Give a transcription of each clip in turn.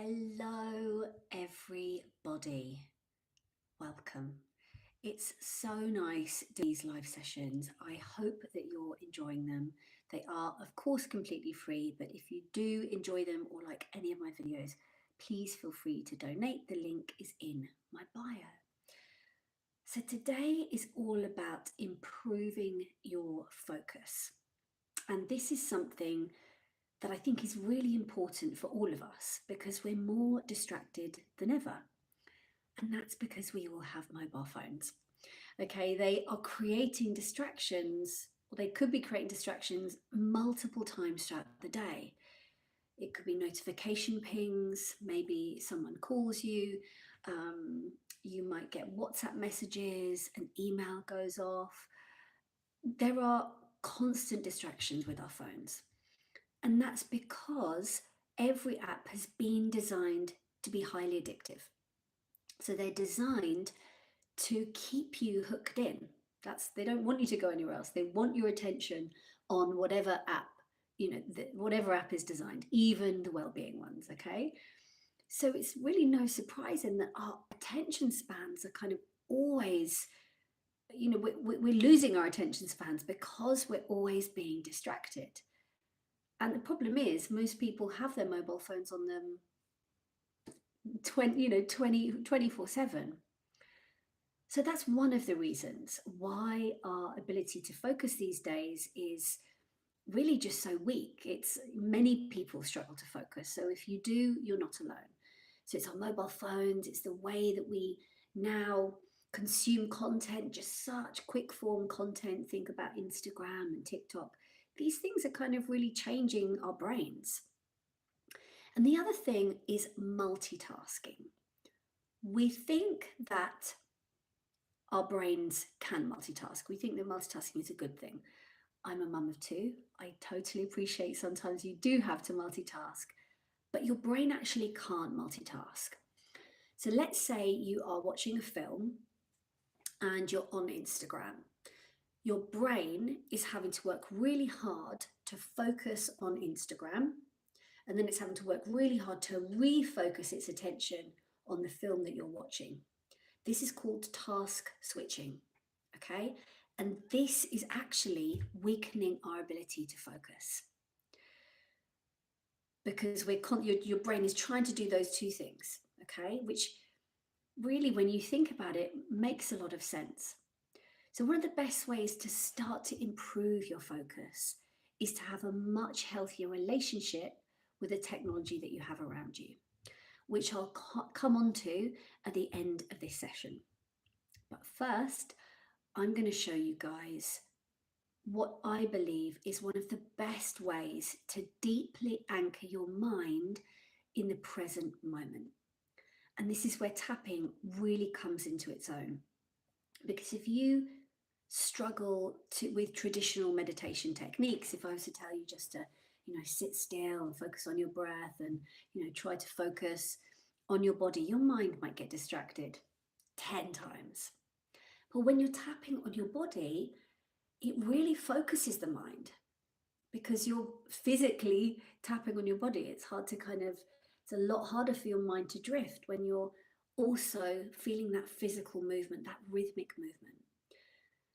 Hello, everybody. Welcome. It's so nice doing these live sessions. I hope that you're enjoying them. They are, of course, completely free, but if you do enjoy them or like any of my videos, please feel free to donate. The link is in my bio. So today is all about improving your focus. And this is something that I think is really important for all of us because we're more distracted than ever. And that's because we all have mobile phones. Okay, they are creating distractions, or they could be creating distractions multiple times throughout the day. It could be notification pings, maybe someone calls you, you might get WhatsApp messages, an email goes off. There are constant distractions with our phones. And that's because every app has been designed to be highly addictive. So they're designed to keep you hooked in. They don't want you to go anywhere else. They want your attention on whatever app, whatever app is designed, even the well-being ones, okay? So it's really no surprise in that our attention spans are kind of always, we're losing our attention spans because we're always being distracted. And the problem is most people have their mobile phones on them 24/7. So that's one of the reasons why our ability to focus these days is really just so weak. Many people struggle to focus. So if you do, you're not alone. So it's our mobile phones, it's the way that we now consume content, just such quick form content. Think about Instagram and TikTok. These things are kind of really changing our brains. And the other thing is multitasking. We think that our brains can multitask. We think that multitasking is a good thing. I'm a mum of two. I totally appreciate sometimes you do have to multitask, but your brain actually can't multitask. So let's say you are watching a film and you're on Instagram. Your brain is having to work really hard to focus on Instagram, and then it's having to work really hard to refocus its attention on the film that you're watching. This is called task switching, okay? And this is actually weakening our ability to focus because your brain is trying to do those two things, okay? Which really, when you think about it, makes a lot of sense. So one of the best ways to start to improve your focus is to have a much healthier relationship with the technology that you have around you, which I'll come on to at the end of this session. But first, I'm going to show you guys what I believe is one of the best ways to deeply anchor your mind in the present moment. And this is where tapping really comes into its own. Because if you struggle with traditional meditation techniques, if I was to tell you just to, sit still and focus on your breath and, try to focus on your body, your mind might get distracted 10 times. But when you're tapping on your body, it really focuses the mind because you're physically tapping on your body. It's a lot harder for your mind to drift when you're also feeling that physical movement, that rhythmic movement.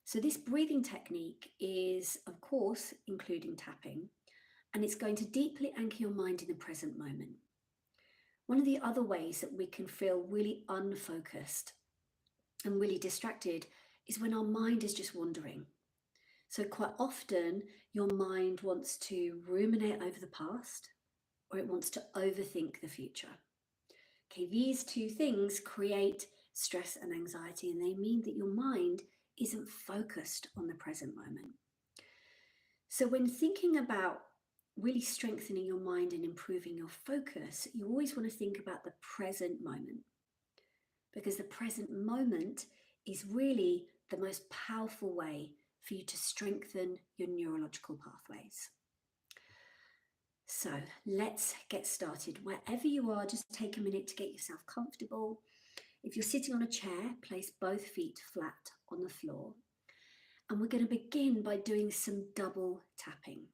So this breathing technique is, of course, including tapping, and it's going to deeply anchor your mind in the present moment. One of the other ways that we can feel really unfocused and really distracted is when our mind is just wandering. So quite often your mind wants to ruminate over the past or it wants to overthink the future. Okay, these two things create stress and anxiety, and they mean that your mind isn't focused on the present moment. So when thinking about really strengthening your mind and improving your focus, you always want to think about the present moment, because the present moment is really the most powerful way for you to strengthen your neurological pathways. So let's get started. Wherever you are, just take a minute to get yourself comfortable. If you're sitting on a chair, place both feet flat on the floor. And we're going to begin by doing some double tapping.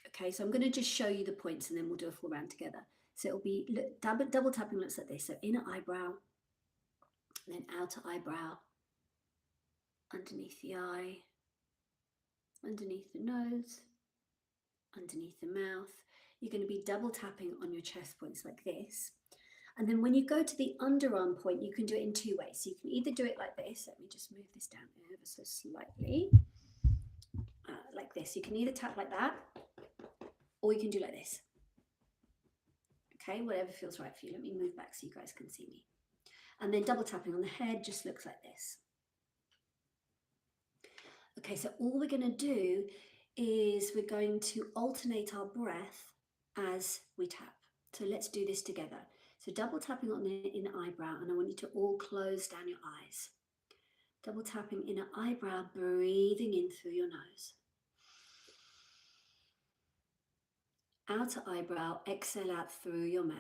Okay, so I'm going to just show you the points and then we'll do a full round together. So it'll be, look, double tapping looks like this. So inner eyebrow, then outer eyebrow, underneath the eye, underneath the nose, underneath the mouth. You're going to be double tapping on your chest points like this. And then when you go to the underarm point, you can do it in two ways. So you can either do it like this. Let me just move this down ever so slightly. Like this. You can either tap like that, or you can do like this. Okay, whatever feels right for you. Let me move back so you guys can see me. And then double tapping on the head just looks like this. Okay, so all we're going to do is we're going to alternate our breath as we tap. So let's do this together. So double tapping on the inner eyebrow, and I want you to all close down your eyes. Double tapping inner eyebrow, breathing in through your nose. Outer eyebrow, exhale out through your mouth.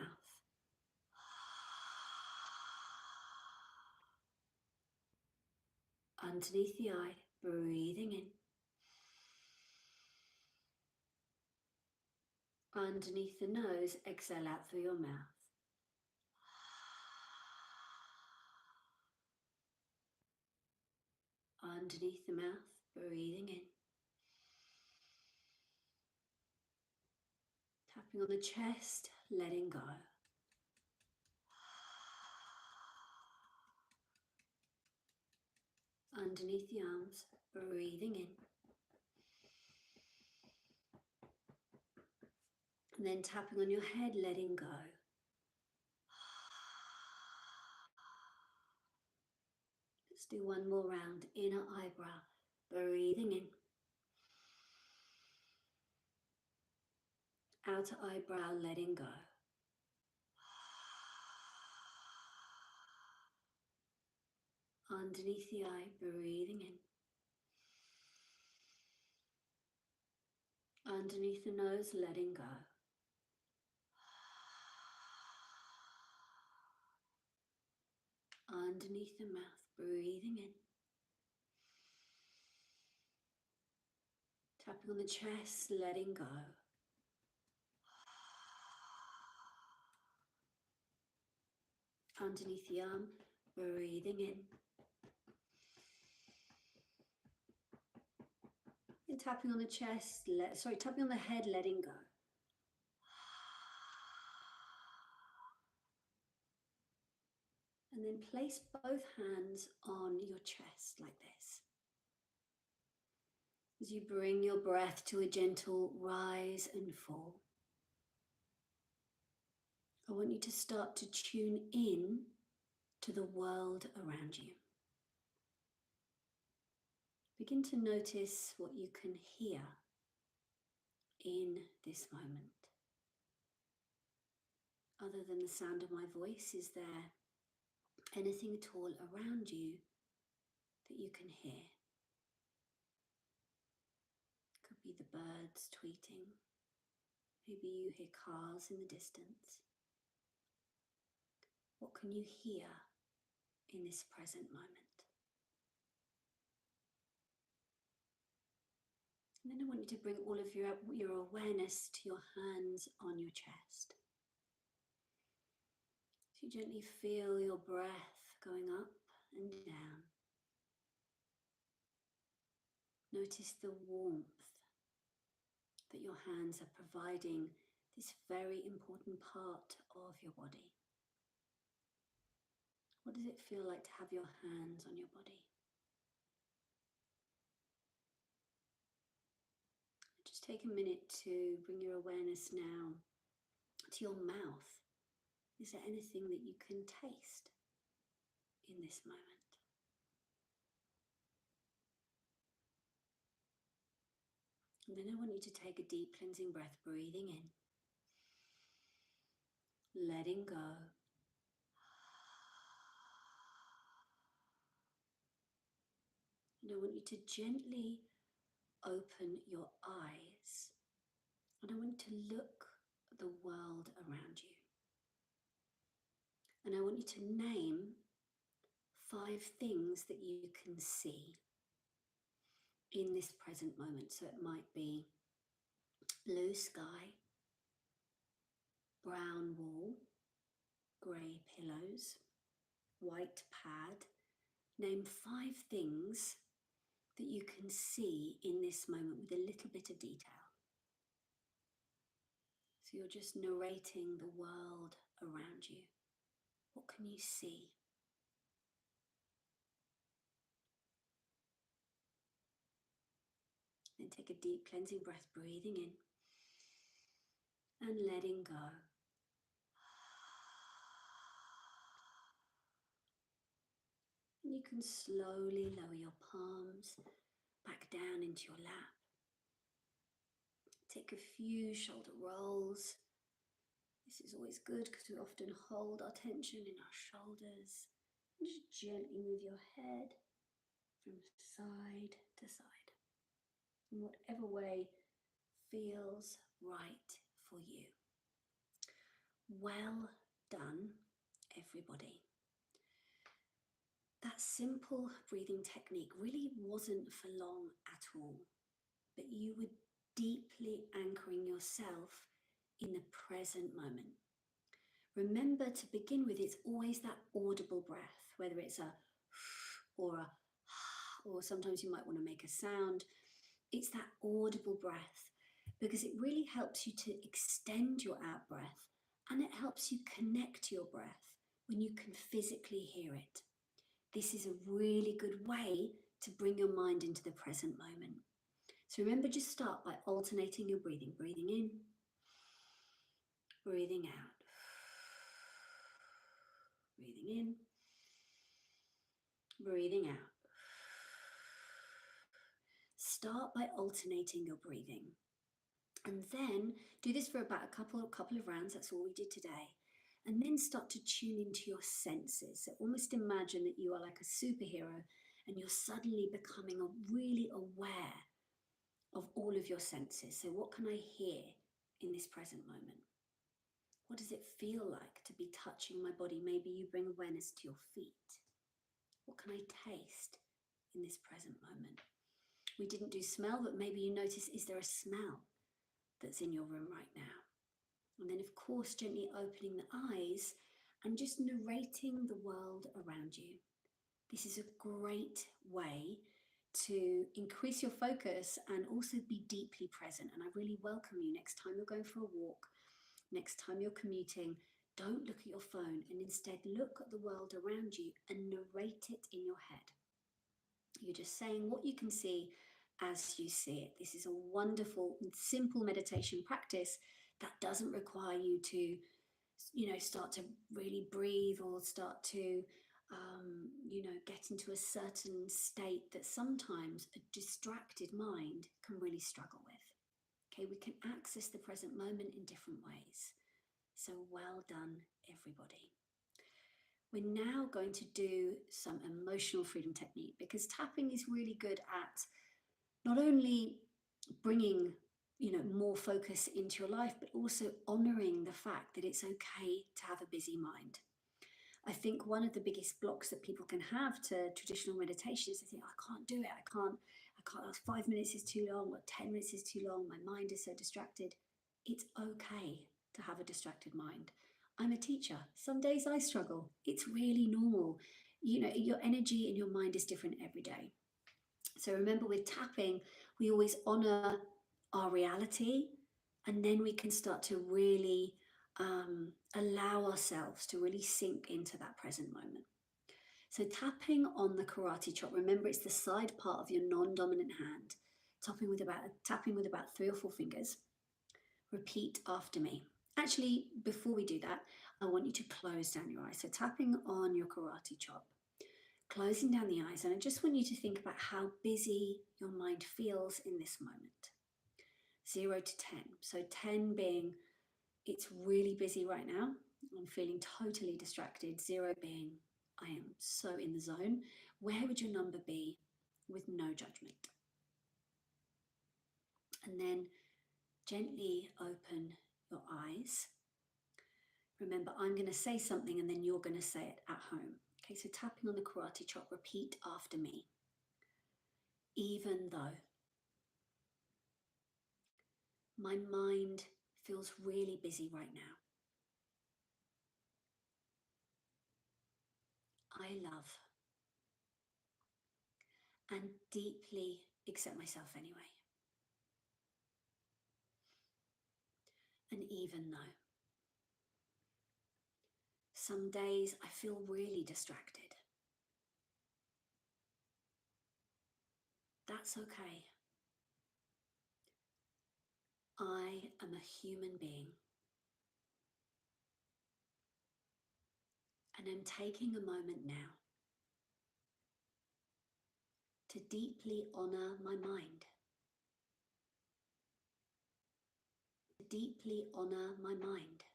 Underneath the eye, breathing in. Underneath the nose, exhale out through your mouth. Underneath the mouth, breathing in. Tapping on the chest, letting go. Underneath the arms, breathing in. And then tapping on your head, letting go. Let's do one more round. Inner eyebrow, breathing in. Outer eyebrow, letting go. Underneath the eye, breathing in. Underneath the nose, letting go. Underneath the mouth, breathing in. Tapping on the chest, letting go. Underneath the arm, breathing in. And tapping on the chest, tapping on the head, letting go. And then place both hands on your chest like this. As you bring your breath to a gentle rise and fall, I want you to start to tune in to the world around you. Begin to notice what you can hear in this moment. Other than the sound of my voice, is there anything at all around you that you can hear? Could be the birds tweeting. Maybe you hear cars in the distance. What can you hear in this present moment? And then I want you to bring all of your awareness to your hands on your chest. So you gently feel your breath going up and down. Notice the warmth that your hands are providing this very important part of your body. What does it feel like to have your hands on your body? Just take a minute to bring your awareness now to your mouth. Is there anything that you can taste in this moment? And then I want you to take a deep cleansing breath, breathing in, letting go. And I want you to gently open your eyes. And I want you to look at the world around you. And I want you to name 5 things that you can see in this present moment. So it might be blue sky, brown wall, grey pillows, white pad. Name 5 things that you can see in this moment with a little bit of detail. So you're just narrating the world around you. What can you see? Then take a deep cleansing breath, breathing in and letting go. And you can slowly lower your palms back down into your lap. Take a few shoulder rolls. This is always good because we often hold our tension in our shoulders. And just gently move your head from side to side in whatever way feels right for you. Well done, everybody. That simple breathing technique really wasn't for long at all, but you were deeply anchoring yourself in the present moment. Remember, to begin with, it's always that audible breath, whether it's a or a, or sometimes you might want to make a sound. It's that audible breath because it really helps you to extend your out breath, and it helps you connect to your breath when you can physically hear it. This is a really good way to bring your mind into the present moment. So remember, just start by alternating your breathing. Breathing in, breathing out. Breathing in, breathing out. Start by alternating your breathing. And then do this for about a couple of rounds. That's all we did today. And then start to tune into your senses. So almost imagine that you are like a superhero and you're suddenly becoming really aware of all of your senses. So what can I hear in this present moment? What does it feel like to be touching my body? Maybe you bring awareness to your feet. What can I taste in this present moment? We didn't do smell, but maybe you notice, is there a smell that's in your room right now? And then, of course, gently opening the eyes and just narrating the world around you. This is a great way to increase your focus and also be deeply present. And I really welcome you next time you're going for a walk, next time you're commuting, don't look at your phone and instead look at the world around you and narrate it in your head. You're just saying what you can see as you see it. This is a wonderful and simple meditation practice that doesn't require you to, start to really breathe or start to, get into a certain state that sometimes a distracted mind can really struggle with. Okay, we can access the present moment in different ways. So well done, everybody. We're now going to do some emotional freedom technique because tapping is really good at not only bringing more focus into your life, but also honoring the fact that it's okay to have a busy mind. I think one of the biggest blocks that people can have to traditional meditation is they think, I can't do it. I can't, 5 minutes is too long, or 10 minutes is too long. My mind is so distracted. It's okay to have a distracted mind. I'm a teacher. Some days I struggle. It's really normal. Your energy and your mind is different every day. So remember, with tapping, we always honor our reality, and then we can start to really allow ourselves to really sink into that present moment. So tapping on the karate chop, remember it's the side part of your non-dominant hand, tapping with about 3 or 4 fingers. Repeat after me. Actually, before we do that, I want you to close down your eyes. So tapping on your karate chop, closing down the eyes, and I just want you to think about how busy your mind feels in this moment. 0 to 10. So 10 being it's really busy right now. I'm feeling totally distracted. 0 being I am so in the zone. Where would your number be with no judgment? And then gently open your eyes. Remember, I'm going to say something and then you're going to say it at home. Okay, so tapping on the karate chop, repeat after me. Even though my mind feels really busy right now. I love and deeply accept myself anyway. And even though some days I feel really distracted, that's okay. I am a human being, and I'm taking a moment now to deeply honor my mind, to deeply honor my mind.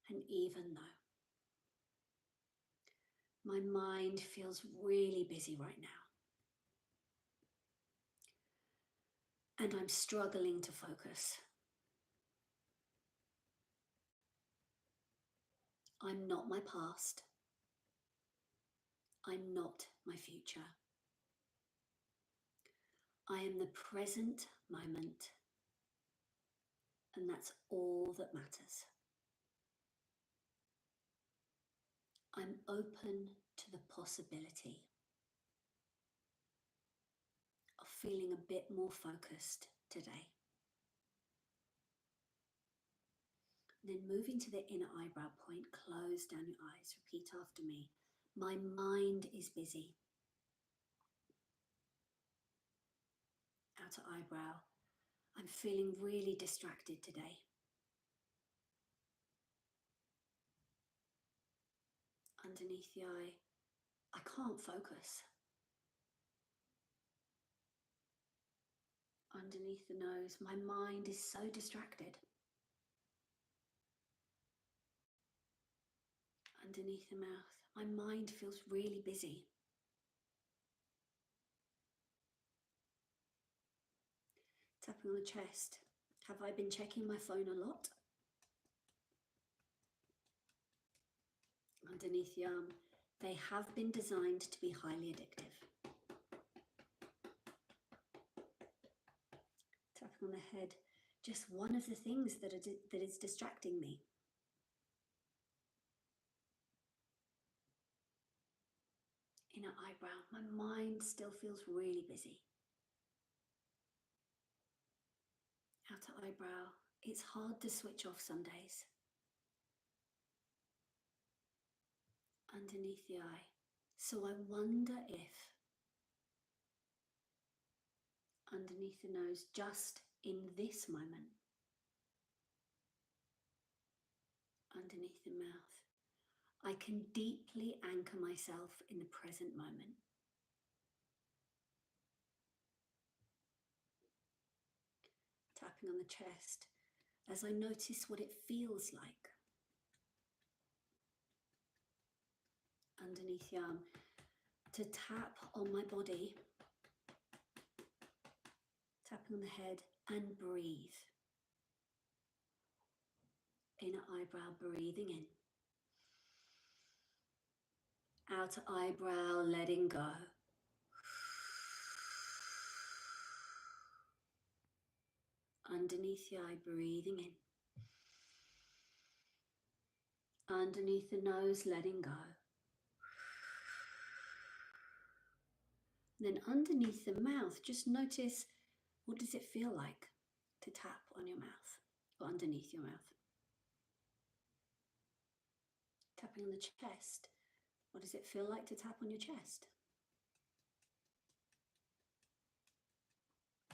And even though my mind feels really busy right now, and I'm struggling to focus, I'm not my past, I'm not my future. I am the present moment, and that's all that matters. I'm open to the possibility of feeling a bit more focused today. And then moving to the inner eyebrow point, close down your eyes, repeat after me. My mind is busy. Outer eyebrow, I'm feeling really distracted today. Underneath the eye, I can't focus. Underneath the nose, my mind is so distracted. Underneath the mouth, my mind feels really busy. Tapping on the chest, have I been checking my phone a lot? Underneath the arm, they have been designed to be highly addictive. Tapping on the head, just one of the things that is distracting me. Inner eyebrow, my mind still feels really busy. Outer eyebrow, it's hard to switch off some days. Underneath the eye, so I wonder if underneath the nose, just in this moment, underneath the mouth, I can deeply anchor myself in the present moment. Tapping on the chest as I notice what it feels like. Underneath the arm, to tap on my body, tapping on the head, and breathe. Inner eyebrow, breathing in. Outer eyebrow, letting go. Underneath the eye, breathing in. Underneath the nose, letting go. Then underneath the mouth, just notice, what does it feel like to tap on your mouth or underneath your mouth? Tapping on the chest, what does it feel like to tap on your chest?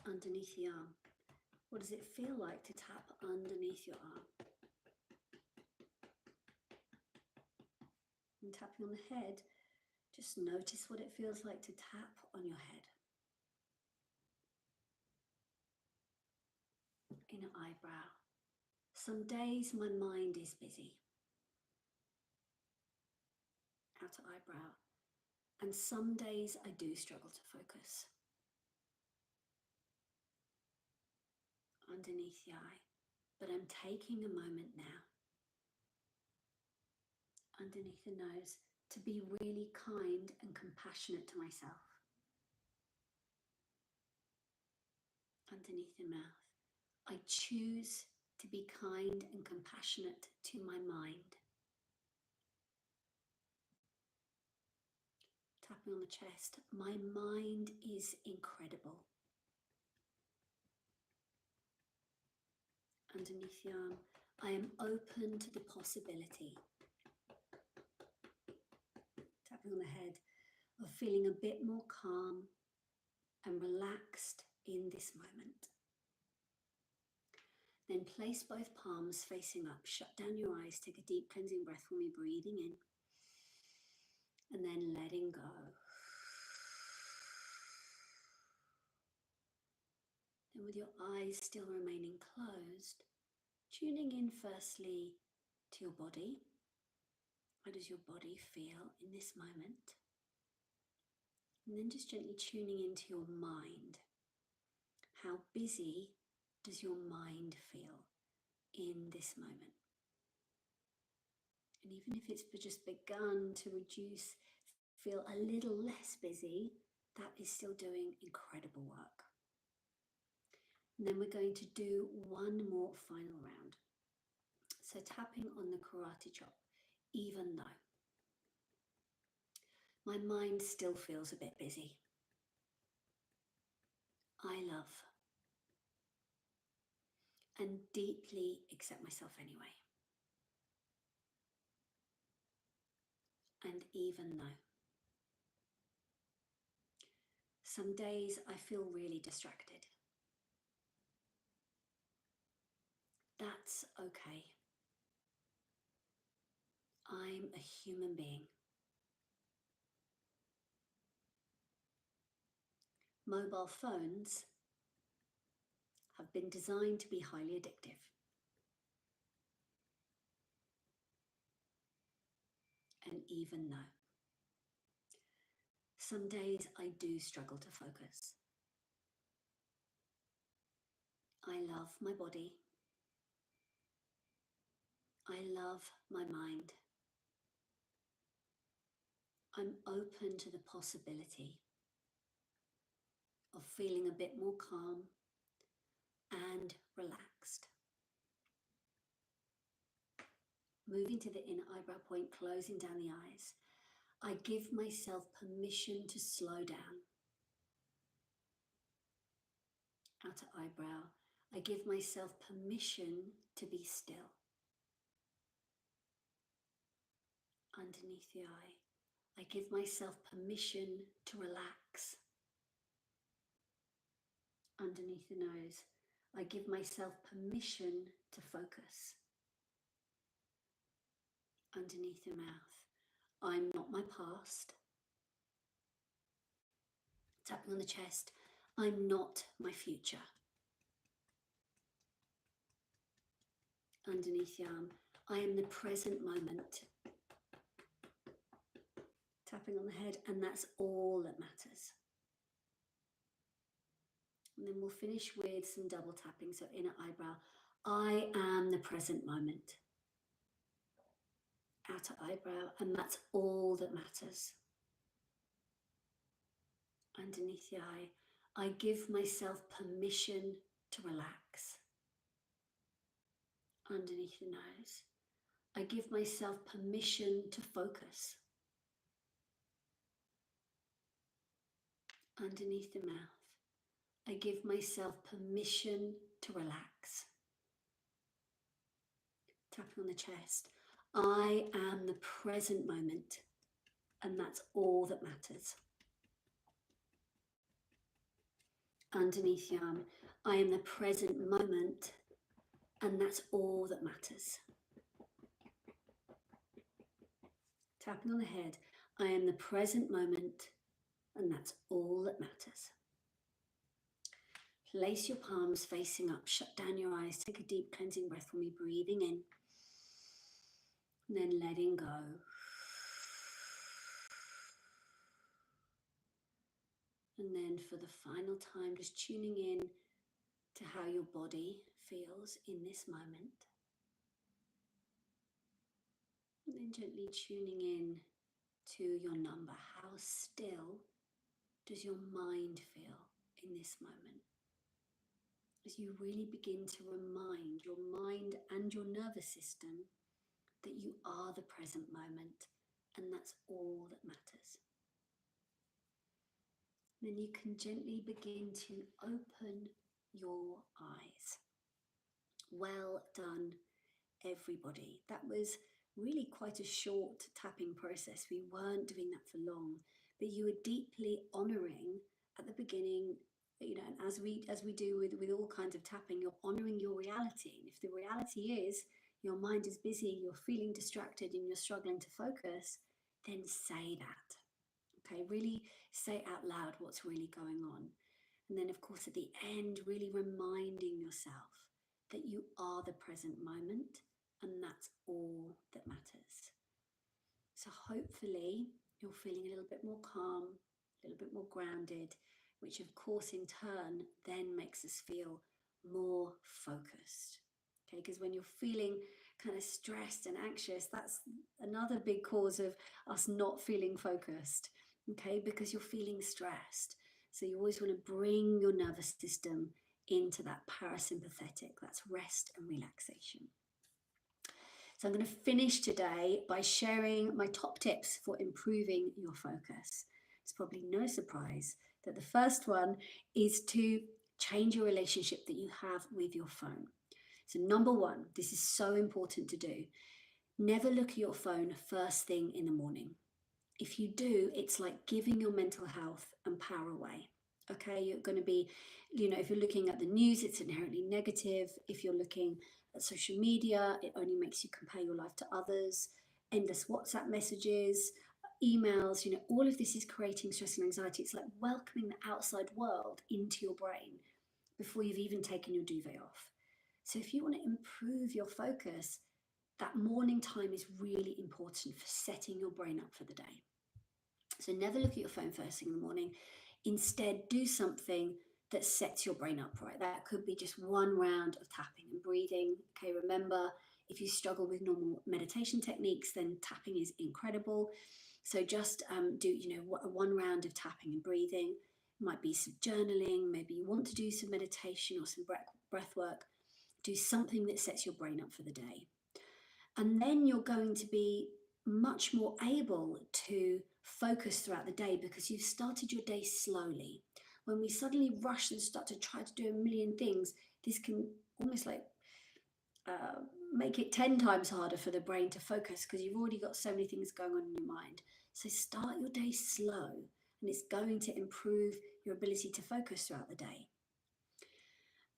Underneath the arm, what does it feel like to tap underneath your arm? And tapping on the head, just notice what it feels like to tap on your head. Inner eyebrow. Some days my mind is busy. Outer eyebrow. And some days I do struggle to focus. Underneath the eye. But I'm taking a moment now, underneath the nose, to be really kind and compassionate to myself. Underneath the mouth, I choose to be kind and compassionate to my mind. Tapping on the chest. My mind is incredible. Underneath the arm. I am open to the possibility. Tapping on the head. Of feeling a bit more calm and relaxed in this moment. Then place both palms facing up. Shut down your eyes. Take a deep cleansing breath for me, breathing in. And then letting go. Then with your eyes still remaining closed, tuning in firstly to your body. How does your body feel in this moment? And then just gently tuning into your mind. How busy does your mind feel in this moment? And even if it's just begun to reduce, feel a little less busy, that is still doing incredible work. And then we're going to do one more final round. So tapping on the karate chop, even though my mind still feels a bit busy. I love and deeply accept myself anyway. And even though some days I feel really distracted, that's okay. I'm a human being. Mobile phones have been designed to be highly addictive. And even though some days I do struggle to focus, I love my body. I love my mind. I'm open to the possibility of feeling a bit more calm and relaxed. Moving to the inner eyebrow point, closing down the eyes. I give myself permission to slow down. Outer eyebrow. I give myself permission to be still. Underneath the eye. I give myself permission to relax. Underneath the nose. I give myself permission to focus. Underneath the mouth. I'm not my past. Tapping on the chest. I'm not my future. Underneath the arm. I am the present moment. Tapping on the head, and that's all that matters. And then we'll finish with some double tapping. So inner eyebrow. I am the present moment. Outer eyebrow, and that's all that matters. Underneath the eye, I give myself permission to relax. Underneath the nose, I give myself permission to focus. Underneath the mouth, I give myself permission to relax. Tapping on the chest, I am the present moment, and that's all that matters. Underneath the arm, I am the present moment, and that's all that matters. Tapping on the head, I am the present moment, and that's all that matters. Place your palms facing up, shut down your eyes, take a deep cleansing breath for me, breathing in, and then letting go. And then for the final time, just tuning in to how your body feels in this moment. And then gently tuning in to your number. How still does your mind feel in this moment? As you really begin to remind your mind and your nervous system that you are the present moment, and that's all that matters. Then you can gently begin to open your eyes. Well done, everybody. That was really quite a short tapping process. We weren't doing that for long, but you were deeply honoring at the beginning, and as we do with all kinds of tapping, you're honoring your reality. And if the reality is your mind is busy, you're feeling distracted, and you're struggling to focus, then say that. Okay, really say out loud what's really going on. And then, of course, at the end, really reminding yourself that you are the present moment, and that's all that matters. So, hopefully, you're feeling a little bit more calm, a little bit more grounded, which, of course, in turn, then makes us feel more focused. Okay, because when you're feeling kind of stressed and anxious, that's another big cause of us not feeling focused. Okay, because you're feeling stressed. So you always want to bring your nervous system into that parasympathetic, that's rest and relaxation. So I'm going to finish today by sharing my top tips for improving your focus. It's probably no surprise that the first one is to change your relationship that you have with your phone. So number one, this is so important to do. Never look at your phone first thing in the morning. If you do, it's like giving your mental health and power away. Okay, you're going to be, if you're looking at the news, it's inherently negative. If you're looking at social media, it only makes you compare your life to others. Endless WhatsApp messages, emails, all of this is creating stress and anxiety. It's like welcoming the outside world into your brain before you've even taken your duvet off. So if you want to improve your focus, that morning time is really important for setting your brain up for the day. So never look at your phone first thing in the morning. Instead, do something that sets your brain up right. That could be just one round of tapping and breathing. Okay, remember, if you struggle with normal meditation techniques, then tapping is incredible. So just do, one round of tapping and breathing. It might be some journaling. Maybe you want to do some meditation or some breath work. Do something that sets your brain up for the day. And then you're going to be much more able to focus throughout the day because you've started your day slowly. When we suddenly rush and start to try to do a million things, this can almost like make it 10 times harder for the brain to focus because you've already got so many things going on in your mind. So start your day slow, and it's going to improve your ability to focus throughout the day.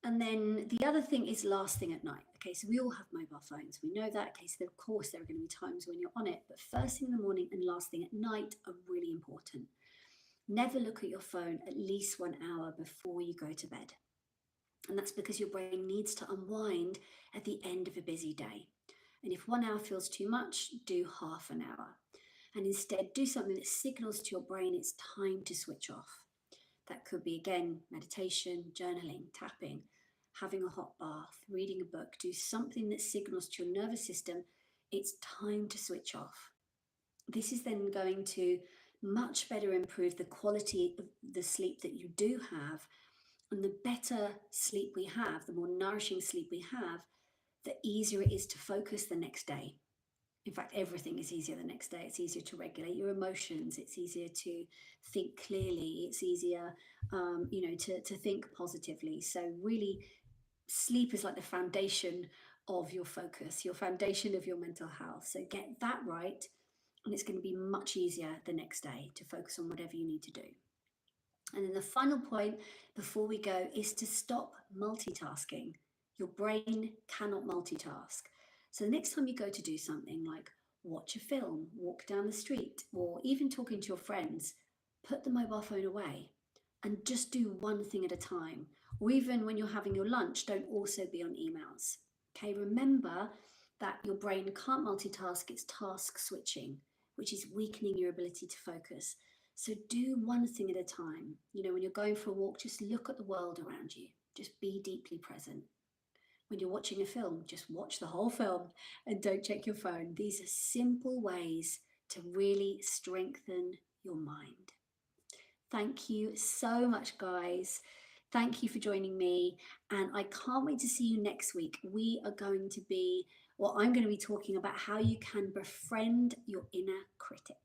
And then the other thing is last thing at night. Okay, so we all have mobile phones. We know that. Okay, so of course there are going to be times when you're on it, but first thing in the morning and last thing at night are really important. Never look at your phone at least 1 hour before you go to bed. And that's because your brain needs to unwind at the end of a busy day. And if 1 hour feels too much, do half an hour. And instead, do something that signals to your brain it's time to switch off. That could be, again, meditation, journaling, tapping, having a hot bath, reading a book. Do something that signals to your nervous system it's time to switch off. This is then going to much better improve the quality of the sleep that you do have. And the better sleep we have, the more nourishing sleep we have, the easier it is to focus the next day. In fact, everything is easier the next day. It's easier to regulate your emotions. It's easier to think clearly. It's easier, to think positively. So really, sleep is like the foundation of your focus, your foundation of your mental health. So get that right, and it's going to be much easier the next day to focus on whatever you need to do. And then the final point before we go is to stop multitasking. Your brain cannot multitask. So the next time you go to do something like watch a film, walk down the street, or even talking to your friends, put the mobile phone away and just do one thing at a time. Or even when you're having your lunch, don't also be on emails. Okay, remember that your brain can't multitask, it's task switching, which is weakening your ability to focus. So do one thing at a time. When you're going for a walk, just look at the world around you. Just be deeply present. When you're watching a film, just watch the whole film and don't check your phone. These are simple ways to really strengthen your mind. Thank you so much, guys. Thank you for joining me. And I can't wait to see you next week. I'm going to be talking about how you can befriend your inner critic.